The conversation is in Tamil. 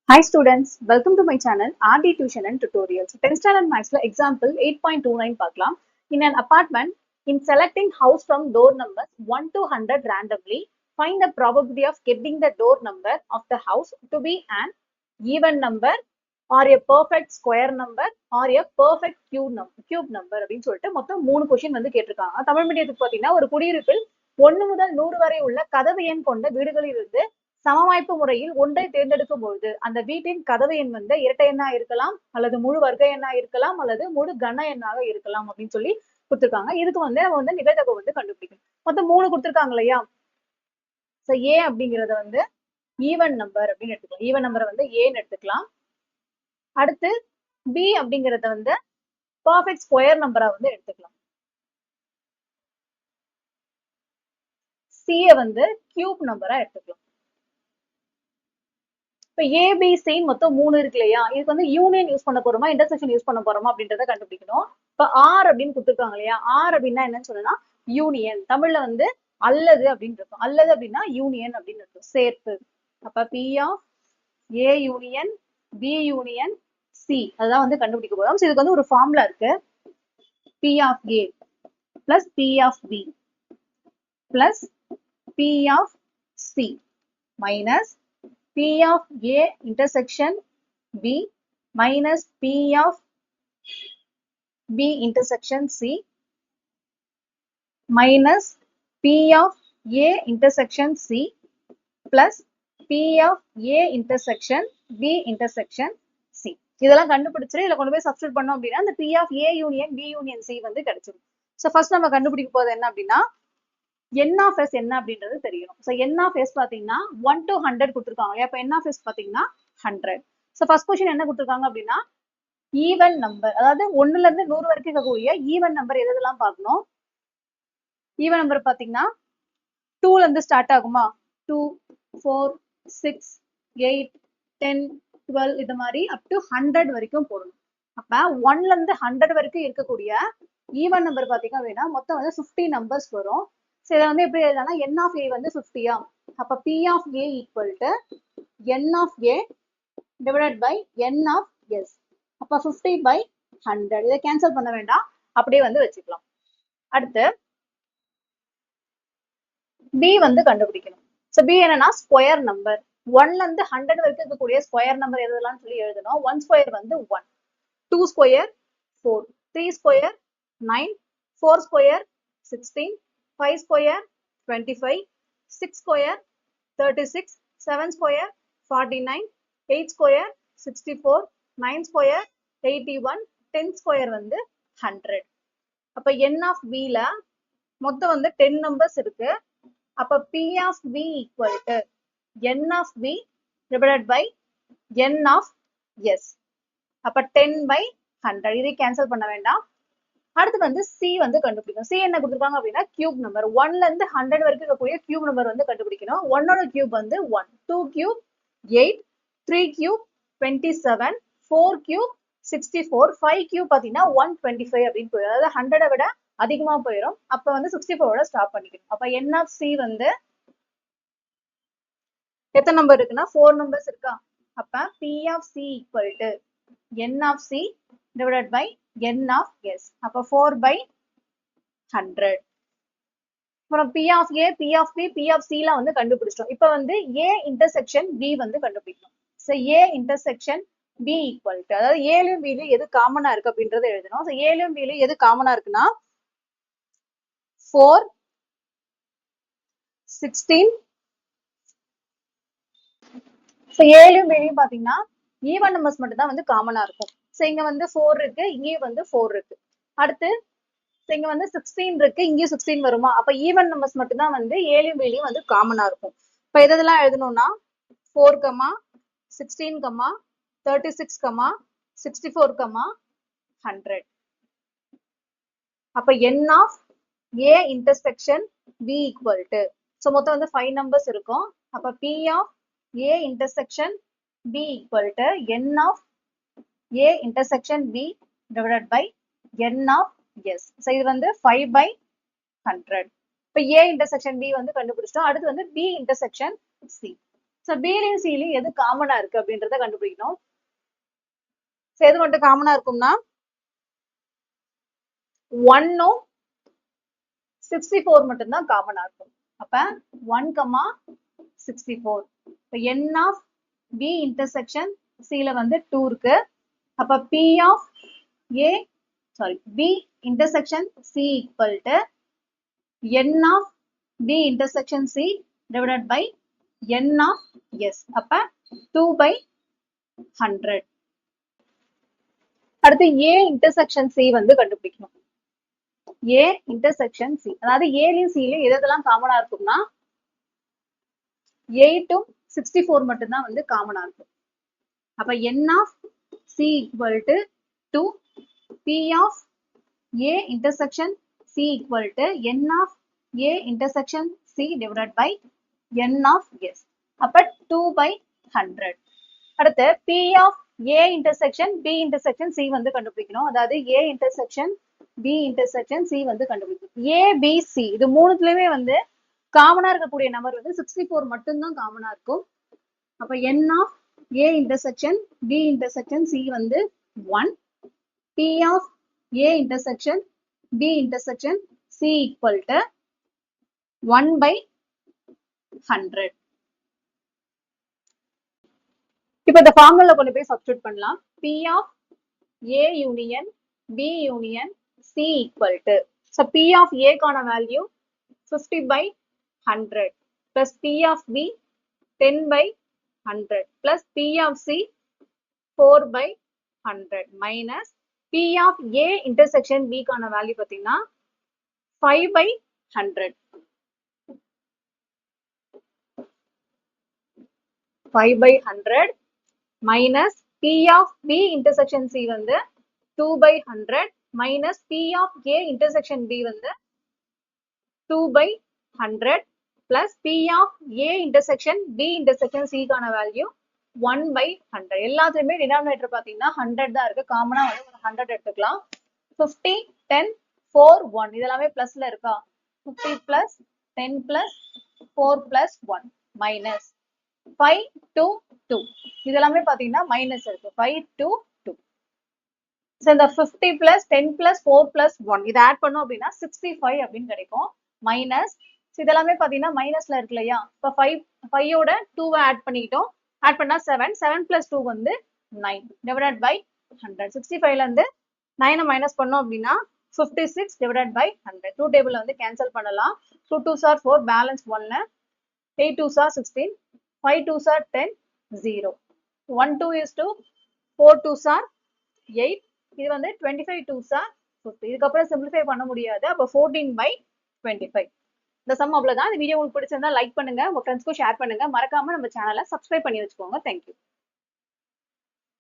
Hi students, welcome to my channel RD Tuition and Tutorials. 10th standard maths example 8.29 பார்க்கலாம். In an apartment, in selecting house from door numbers 1 to 100 randomly, find the probability of getting the door number of the house to be an even number or a perfect square number or a perfect cube number அப்படின்னு சொல்லிட்டு மொத்தம் 3 கொஸ்டின் வந்து கேட்டிருக்காங்க. தமிழ் மீடியத்துக்கு பார்த்தீங்கன்னா ஒரு குடியிருப்பில் 1 முதல் 100 வரை உள்ள கதவு எண் கொண்ட வீடுகளில் இருந்து சமவாய்ப்பு முறையில் ஒன்றை தேர்ந்தெடுக்கும் பொழுது அந்த வீட்டின் கதவு எண் வந்து இரட்டை எண்ணா இருக்கலாம் அல்லது முழு வர்க்க எண்ணா இருக்கலாம் அல்லது முழு கன எண்ணாக இருக்கலாம் அப்படின்னு சொல்லி கொடுத்துருக்காங்க. இதுக்கு வந்து நம்ம வந்து நிகழ்தகவு வந்து கண்டுபிடிக்கணும். மொத்தம் 3 கொடுத்துருக்காங்க இல்லையா? சோ ஏ அப்படிங்கறத வந்து ஈவன் நம்பர் அப்படின்னு எடுத்துக்கலாம். ஈவன் நம்பரை வந்து ஏன்னு எடுத்துக்கலாம். அடுத்து பி அப்படிங்கறத வந்து பர்ஃபெக்ட் ஸ்கொயர் நம்பரா வந்து எடுத்துக்கலாம். சி வந்து கியூப் நம்பரா எடுத்துக்கலாம். இப்ப ஏபிசி மொத்தம் 3 இருக்கு இல்லையா? இதுக்கு வந்து யூனியன் யூஸ் பண்ண போறோமா இன்டர்செக்ஷன் யூஸ் பண்ண போறோமா அப்படின்றத கண்டுபிடிக்கணும். இப்ப ஆர் அப்படின்னு கொடுத்துருக்காங்க இல்லையா? ஆர் அப்படின்னா என்னன்னு சொன்னா யூனியன். தமிழ்ல வந்து அல்லது அப்படின்னு இருக்கும். அல்லது அப்படின்னா யூனியன் அப்படின்னு இருக்கும், சேர்ப்பு. அப்ப P of A union B union C அதான் வந்து கண்டுபிடிக்க போறோம். இதுக்கு வந்து ஒரு ஃபார்முலா இருக்கு. P of A plus P of B plus P of C minus P of A intersection B minus P of B intersection C minus P of A intersection C plus P of A intersection B intersection C. இதெல்லாம் கண்டுபிடிச்சு இதுல கொண்டு போய் சப்ஸ்டிட்யூட் பண்ணோம் அப்படின்னா அந்த P of A union B union C வந்து கிடைச்சிடும். ஸோ ஃபர்ஸ்ட் நம்ம கண்டுபிடிக்க போறது என்ன அப்படின்னா n of s என்ன அப்படின்றது தெரியணும். ஸோ n of s பாத்தீங்கன்னா 1 to 100 கொடுத்துருக்காங்க. அப்ப n of s பாத்தீங்கன்னா 100. ஸோ ஃபர்ஸ்ட் கொஸ்டின் என்ன கொடுத்துருக்காங்க அப்படின்னா ஈவன் நம்பர், அதாவது 1ல இருந்து 100 வரைக்கும் இருக்கக்கூடிய ஈவன் நம்பர் எதெல்லாம் பார்க்கணும். ஈவன் நம்பர் பாத்தீங்கன்னா 2ல இருந்து ஸ்டார்ட் ஆகுமா? 2, 4, 6, 8, 10, 12 இது மாதிரி அப் டு 100 வரைக்கும் போடணும். அப்ப 1ல இருந்து 100 வரைக்கும் இருக்கக்கூடிய ஈவன் நம்பர் பாத்தீங்க அப்படின்னா மொத்தம் வந்து 50 நம்பர்ஸ் வரும். ஸோ இதை வந்து எப்படி எழுதலாம்னா என் ஆஃப் ஏ வந்து 50யா? அப்ப P of A equal to N of A divided by N of S. அப்ப 50 by 100. இதை கேன்சல் பண்ண வேண்டாம், அப்படியே வந்து வச்சுக்கலாம். அடுத்து பி வந்து கண்டுபிடிக்கணும். ஸோ பி என்னன்னா ஸ்கொயர் நம்பர். 1ல இருந்து 100 வரைக்கும் இருக்கக்கூடிய ஸ்கொயர் நம்பர் எதெல்லாம் சொல்லி எழுதணும். 1 ஸ்கொயர் வந்து 1, 2 square 4, 3 square 9, 4 square 16, 5 square 25, 6 square 36, 7 square 49, 8 square 64, 9 square 81, 10 square வந்து 100. அப்ப n of b ல மொத்தம் வந்து 10 நம்பர்ஸ் இருக்கு. அப்ப p of b equal to n of b divided by n of s. அப்ப 10 by 100. இதை கேன்சல் பண்ண வேண்டாம். அடுத்து வந்து சி வந்து கண்டுபிடிக்கணும். சி என்ன கொடுத்துருக்காங்க அப்படின்னா கியூப் நம்பர். 1ல இருந்து 100 வரைக்கும் இருக்கக்கூடிய கியூப் நம்பர் வந்து கண்டுபிடிக்கணும். 1ஓட கியூப் வந்து 1, 2 கியூப் 8, 3 கியூப் 27, 4 கியூப் 64, 5 கியூப் பாத்தீங்கன்னா 125 அப்படின்னு போயிடும். அதாவது 100 விட அதிகமா போயிடும். அப்ப வந்து 64ஓட ஸ்டாப் பண்ணிக்கணும். அப்ப n of c வந்து எத்தனை நம்பர் இருக்குன்னா 4 நம்பர்ஸ் இருக்கா? அப்ப p of c equal to n of c divided by n of s. அப்ப 4 by 100. அப்புறம் p of a, p of b, p of c லாம் வந்து கண்டுபிடிச்சிட்டோம். இப்ப வந்து a intersection b வந்து கண்டுபிடிக்கணும். So a intersection b equal to, அதாவது ஏலையும் b லையும் எது காமனா இருக்கு அப்படின்றத எழுதணும். So ஏலையும் b லையும் எது காமனா இருக்குன்னா 4, 16. So ஏலையும் b லையும் பாத்தீங்கன்னா ஈவன் நம்பர்ஸ் மட்டும் தான் வந்து காமனா இருக்கும். சோ இங்க வந்து 4 இருக்கு, இங்கே வந்து 4 இருக்கு. அடுத்து இங்க வந்து 16 இருக்கு, இங்கேயும் 16 வருமா? அப்ப ஈவன் நம்பர்ஸ் மட்டும் தான் வந்து ஏலையும் பிலையும் வந்து காமனா இருக்கும். இப்ப இதெல்லாம் எழுதணும்னா 4, 16, 36, 64, 100. அப்ப n of a intersection b equal to, so மொத்தம் வந்து 5 நம்பர்ஸ் இருக்கும். அப்ப p of a intersection b equal to n of a intersection b divided by n of s. So இது வந்து 5 by 100. இப்ப a intersection b வந்து கண்டுபிடிச்சிட்டோம். அடுத்து வந்து b intersection c. ஸோ பிலையும் சிலையும் எது காமனா இருக்கு அப்படின்றத கண்டுபிடிக்கணும். ஸோ எது மட்டும் காமனா இருக்கும்னா 1ம் 64 மட்டும்தான் காமனா இருக்கும். அப்ப 1,64. இப்போ n of b intersection c ல வந்து 2 இருக்கு. அப்ப p of a b intersection c equal to n of b intersection c divided by n of s. அப்ப 2/100. அடுத்து a இன்டர்செக்ஷன் c வந்து கண்டுபிடிக்கணும். a இன்டர்செக்ஷன் c, அதாவது ஏலையும் சிலையும் எதெல்லாம் காமனா இருக்கும்னா 8ம் 64 மட்டும்தான் வந்து காமனா இருக்கும். அப்ப n of c equal to 2, p of a intersection c equal to n of a intersection c divided by n of s. அப்ப 2/100. அடுத்து p of a intersection b intersection c வந்து கண்டுபிடிக்கணும். அதாவது a intersection b intersection c வந்து கண்டுபிடிக்கணும். a b c இது மூணுத்துலயுமே வந்து காமனா இருக்கக்கூடிய நம்பர் வந்து 64 மட்டும்தான் காமனா இருக்கும். அப்ப n of a intersection b intersection c வந்து 1, p of a intersection b intersection c equal to 1/100. இப்போ இந்த ஃபார்முலா கொண்டு போய் சப்ஸ்டிட்யூட் பண்ணலாம். p of a union b union c equal to, so p of a கான value 50/100 plus p of b 10/100 plus p ஆஃப் c 4/100 minus p of a intersection b கான வேல்யூ பார்த்தீங்கன்னா 5/100. 5/100 minus p of b intersection c வந்து 2/100 minus p of a intersection b வந்து 2/100 plus p of a intersection b intersection c கான வேல்யூ 1/100. எல்லாத்துலயுமே டினாமினேட்டர் பாத்தீங்கன்னா 100 தான் இருக்கு. காமனா வந்து 100 எடுத்துக்கலாம். 50, 10, 4, 1 இதெல்லாமே பிளஸ்ல இருக்கா? 50 plus 10 plus 4 plus 1 minus 5 to 2 இதெல்லாமே பாத்தீங்கன்னா மைனஸ் இருக்கு. 5 to 2. So இந்த 50 plus 10 plus 4 plus 1 இதை ஆட் பண்ணோம் அப்படின்னா 65 அப்படின்னு கிடைக்கும். மைனஸ் இதெல்லாமே பாத்தீங்கன்னா மைனஸ்ல இருக்கு இல்லையா? இப்போ 5ஓட 2 ஆட் பண்ணிக்கிட்டோம். ஆட் பண்ணா 7 plus 2 வந்து 9 divided by 100. 65ல இருந்து 9 மைனஸ் பண்ணோம் அப்படின்னா 56 divided by 100. 2 டேபிள்ல வந்து கேன்சல் பண்ணலாம். 2 2s are 4, balance 1, 8 2s are 16, 5 2s are 10, 0. 1 2 is 2, 4 2s are 8. இது வந்து 25 2s are 50. இதுக்கப்புறம் சிம்பிளிஃபை பண்ண முடியாது. அப்போ 14/25. இந்த சம் அவ்வளவுதான். இந்த வீடியோ உங்களுக்கு பிடிச்சிருந்தா லைக் பண்ணுங்க, உங்க ஃப்ரெண்ட்ஸ்க்கும் ஷேர் பண்ணுங்க. மறக்காம நம்ம சேனலை சப்ஸ்கிரைப் பண்ணி வச்சுக்கோங்க. தேங்க்யூ.